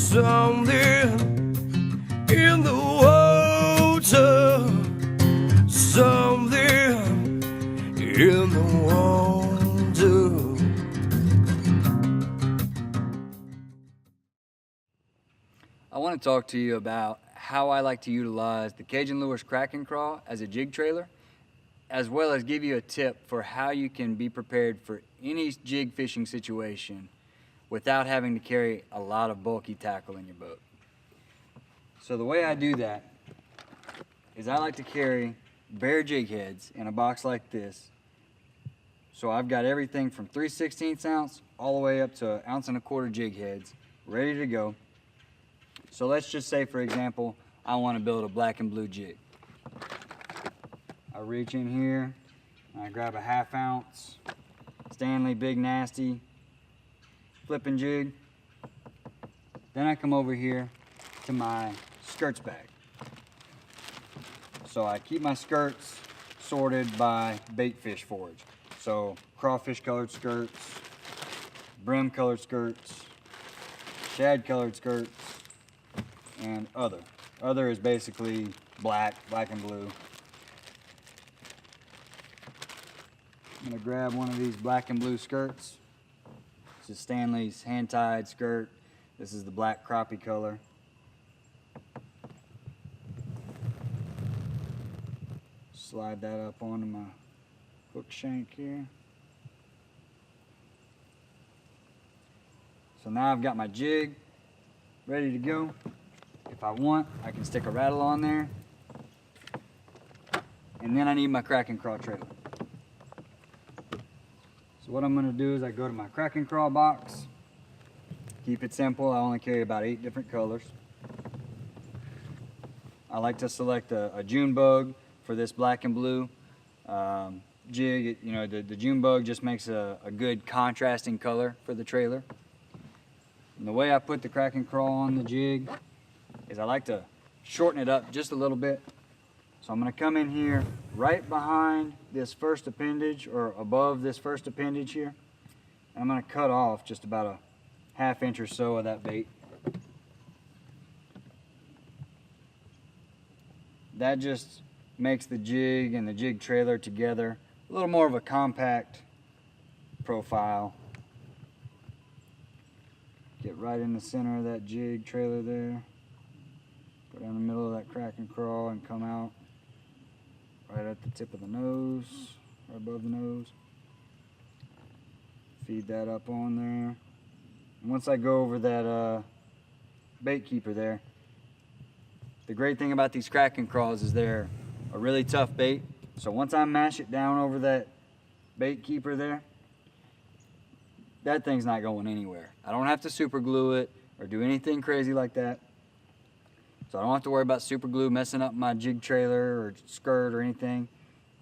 something in the water, something in the water. I want to talk to you about how I like to utilize the Cajun Lures Crack and Crawl as a jig trailer, as well as give you a tip for how you can be prepared for any jig fishing situation without having to carry a lot of bulky tackle in your boat. So the way I do that is I like to carry bare jig heads in a box like this. So I've got everything from 3/16 ounce all the way up to 1.25 ounce jig heads ready to go. So let's just say, for example, I want to build a black and blue jig. I reach in here and I grab a 1/2 ounce Stanley Big Nasty flipping jig. Then I come over here to my skirts bag. So I keep my skirts sorted by bait fish forage. So crawfish colored skirts, brim colored skirts, shad colored skirts, and other. Other is basically black, black and blue. I'm gonna grab one of these black and blue skirts. This is Stanley's hand-tied skirt. This is the black crappie color. Slide that up onto my hook shank here. So now I've got my jig ready to go. If I want, I can stick a rattle on there. And then I need my crack and crawl trailer. So what I'm gonna do is I go to my crack and crawl box. Keep it simple, I only carry about 8 different colors. I like to select a June bug for this black and blue jig. You know, the June bug just makes a good contrasting color for the trailer. And the way I put the crack and crawl on the jig is I like to shorten it up just a little bit. So I'm going to come in here right behind this first appendage, or above this first appendage here, and I'm going to cut off just about a 1/2 inch or so of that bait. That just makes the jig and the jig trailer together a little more of a compact profile. Get right in the center of that jig trailer there. Go down the middle of that crack and crawl and come out right at the tip of the nose, right above the nose. Feed that up on there. And once I go over that bait keeper there, the great thing about these crack and crawls is they're a really tough bait. So once I mash it down over that bait keeper there, that thing's not going anywhere. I don't have to super glue it or do anything crazy like that. So I don't have to worry about super glue messing up my jig trailer or skirt or anything.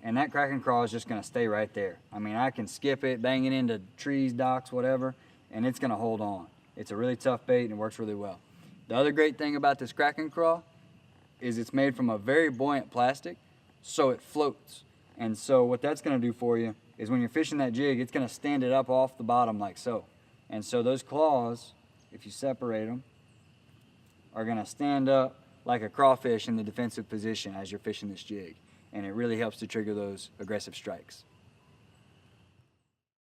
And that crack and crawl is just gonna stay right there. I mean, I can skip it, bang it into trees, docks, whatever, and it's gonna hold on. It's a really tough bait and it works really well. The other great thing about this crack and crawl is it's made from a very buoyant plastic, so it floats. And so what that's gonna do for you is when you're fishing that jig, it's gonna stand it up off the bottom like so. And so those claws, if you separate them, are gonna stand up like a crawfish in the defensive position as you're fishing this jig. And it really helps to trigger those aggressive strikes.